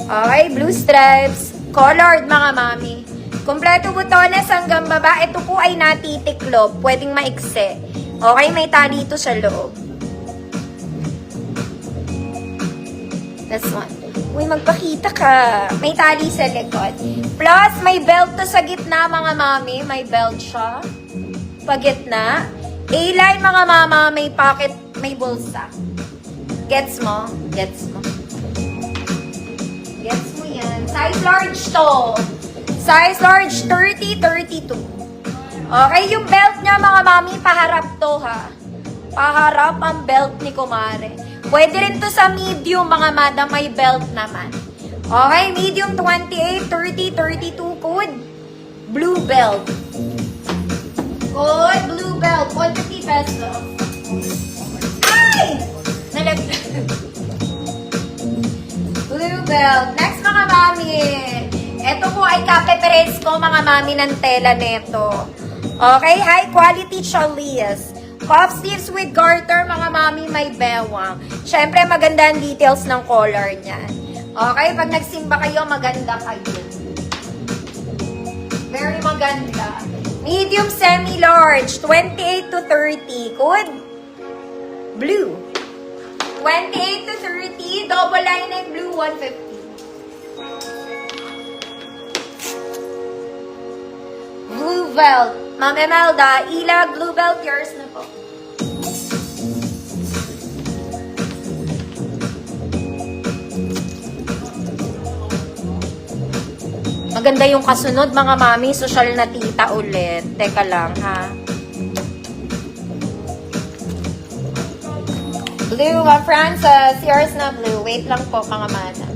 Okay, blue stripes. Colored, mga mami. Kompleto butones hanggang baba. Ito po ay natitiklop. Pwedeng maikse. Okay, may tali ito sa loob. This one. Uy, magpakita ka. May tali sa likod. Plus, may belt to sa gitna, mga mami. May belt siya. Pagitna. A-line, mga mama. May pocket, may bulsa. Gets mo? Gets mo? Gets mo yan. Size large to. Size large, 30, 32. Okay, yung belt niya, mga mami, paharap to, ha? Paharap ang belt ni Kumare. Pwede rin to sa medium, mga madam, may belt naman. Okay, medium 28, 30, 32, code. Blue belt. Code, blue belt. 150 pesos. Ay! Blue belt. Next, mga mami. Ito po ay kape-press ko, mga mami, ng tela neto. Okay, high quality chalis. Cuff sleeves with garter, mga mami, may bewang. Siyempre, maganda ang details ng color niyan. Okay, pag nagsimba kayo, maganda kayo. Very maganda. Medium semi-large, 28 to 30. Good? Blue. 28 to 30, double line and blue, 150. Blue belt. Ma'am Emelda, ilag, blue belt, yours na po. Maganda yung kasunod, mga mami. Social na tita ulit. Teka lang, ha? Blue, Francis. Yours na blue. Wait lang po, mga madam.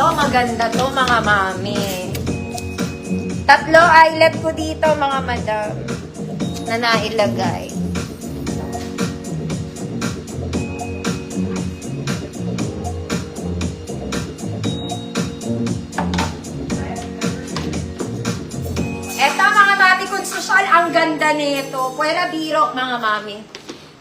Ito, maganda to, mga mami. Tatlo eyelet ko dito, mga madam, na nailagay. Eto, mga mami, kung social, ang ganda nito. Pwera biro, mga mami.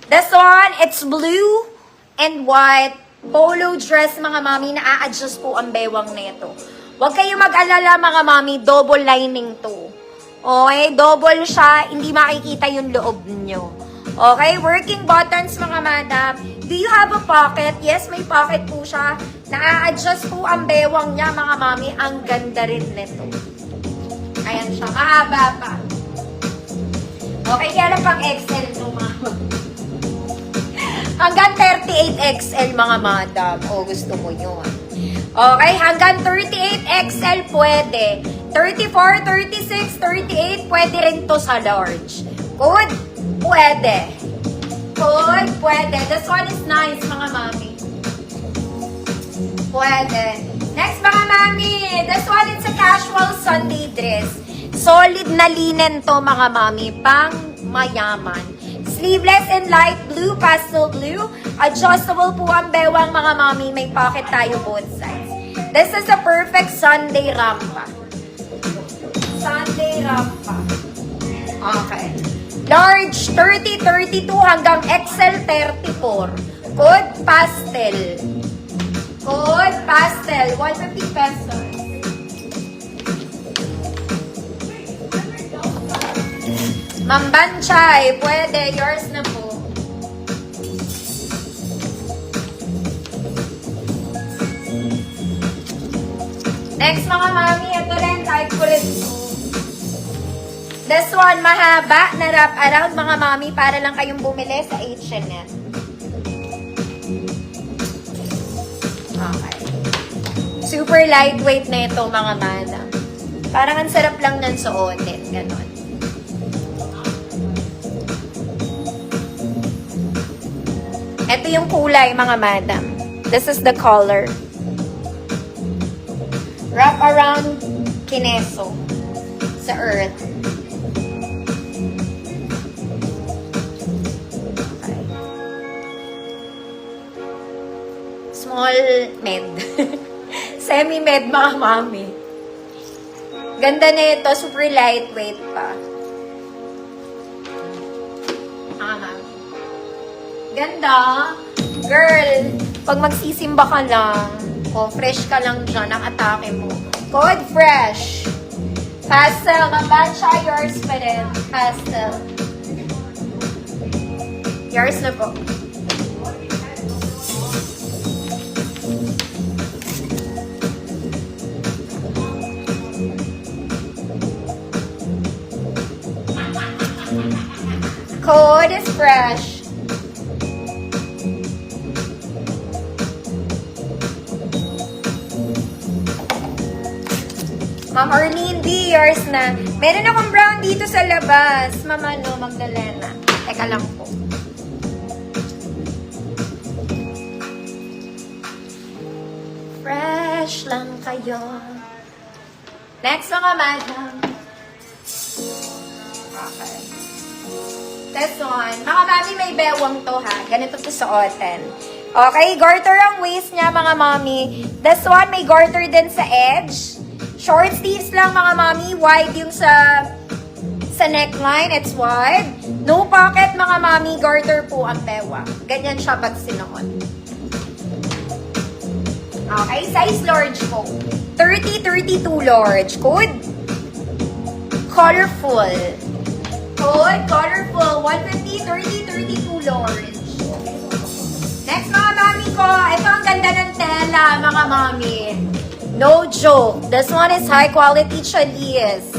This one, it's blue and white. Polo dress, mga mami, na a-adjust po ang bewang nito. Huwag kayo mag-alala, mga mami, double lining to. Okay, double siya, hindi makikita yung loob nyo. Okay, working buttons, mga madam. Do you have a pocket? Yes, may pocket po siya. Na-a-adjust po ang bewang niya, mga mami. Ang ganda rin nito. Ayan siya, mahaba pa. Okay, kaya lang pang XL to, mga mami. Hanggang 38XL, mga madam. O, gusto mo yun. Okay, hanggang 38XL pwede. 34, 36, 38, pwede rin to sa large. Good? Pwede. Good? Pwede. This one is nice, mga mami. Pwede. Next, mga mami. This one is a casual Sunday dress. Solid na linen to, mga mami. Pang mayaman. Sleeveless in light blue, pastel blue. Adjustable po ang bewang, mga mami. May pocket tayo both sides. This is a perfect Sunday rampa. Sunday rampa. Okay. Large, 30, 32 hanggang XL, 34. Good pastel. Good pastel. 150 pesos. Mambanchay, pwede. Yours na po. Next, mga mami, ito rin, type ko rin ito. This one, mahaba na wrap around, mga mami, para lang kayong bumili sa H&M. Okay. Super lightweight na ito, mga madam. Parang ang sarap lang ng suotin. Ganon. Ito yung kulay, mga madam. This is the color. Wrap around kineso sa earth. Okay. Small med. Semi-med, mga mami. Ganda na ito. Super lightweight pa. Mga mami. Ganda. Girl, pag magsisimba ka lang, fresh ka lang dyan, ang atake mo. Code fresh. Pastel. Mabansya, yours pa rin. Pastel. Yours na po. Code is fresh. Ma'am Arlene B, yours na. Meron akong brown dito sa labas. Ma'am Magdalena. Teka lang po. Fresh lang kayo. Next mga madam. Okay. This one. Mga mami, may bewang to ha. Ganito to suotin. Okay, garter ang waist niya mga mami. This one, may garter din sa edge. Short sleeves lang mga mami. Wide yung sa neckline. It's wide. No pocket mga mami. Garter po ang bewang. Ganyan siya pag sinuot. Okay, size large po. 30-32 large. Code? Colorful. Code, colorful. 150, 30, 32 large. Next mga mami ko. Ito ang ganda ng tela, mga mami. No joke. This one is high quality chalis.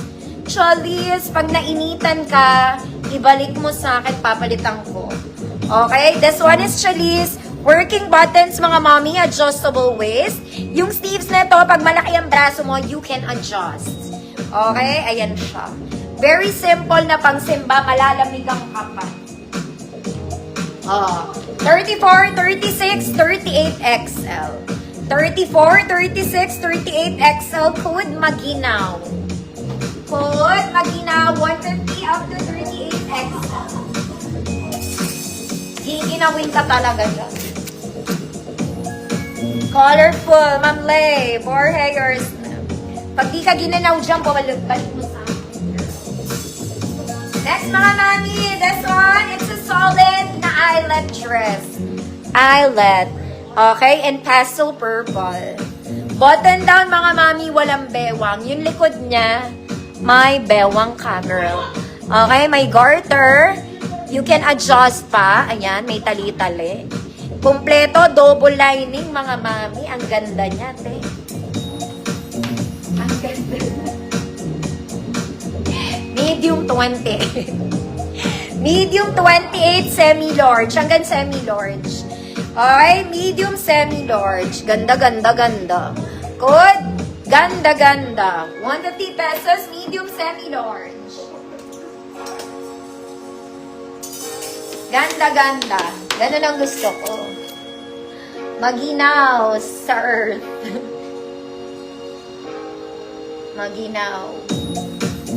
Chalis, pag nainitan ka, ibalik mo sa akin, papalitan ko. Okay, this one is chalis. Working buttons, mga mami, adjustable waist. Yung sleeves na to, pag malaki ang braso mo, you can adjust. Okay, ayan siya. Very simple na pangsimba, malalamig ang kapat. 34, 36, 38 XL. 34, 36, 38 XL. Code Maginaw. Code Maginaw, 150 up to 38 XL. Giginawin ka talaga dyan. Colorful, Ma'am Lay. Borhe, yours na. Pag di ka ginanaw dyan, balik mo sa akin. Next mga mami, this one, it's a solid na eyelet dress. Eyelet. Okay, and pastel purple. Button down mga mami, walang bewang. Yung likod niya, may bewang ka, girl. Okay, may garter. You can adjust pa. Ayan, may tali-tali. Kompleto, double lining, mga mami. Ang ganda niya, te. Ang ganda. Medium 20. Medium 28, semi-large. Hanggang semi-large. Okay, medium, semi-large. Ganda, ganda, ganda. Good. Ganda, ganda. 150 pesos, medium, semi-large. Ganda, ganda. Ganun ang gusto ko. Maginaw sa earth. Maginaw.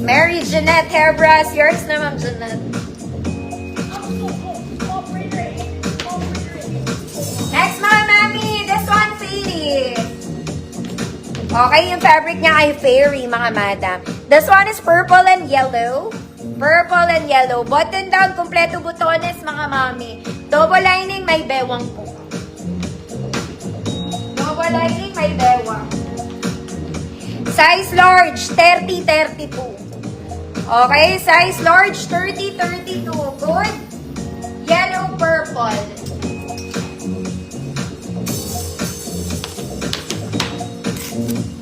Mary Jeanette Hairbrush. Yours na, Ma'am Jeanette. Next, mga mami. This one, fairy. Okay, yung fabric niya ay fairy, mga madam. This one is purple and yellow. Purple and yellow. Button down, kompleto butones, mga mami. Double lining, may bewang po. Double lining, may bewang. Size large, 30-30 po. Okay, size large, 30-32. Good. Yellow, purple.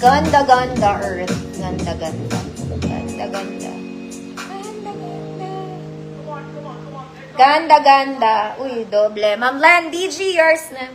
Ganda, ganda, earth. Ganda, ganda. Ganda, ganda. Ganda, ganda. Uy, doble. Ma'am Lan, DG, yours na.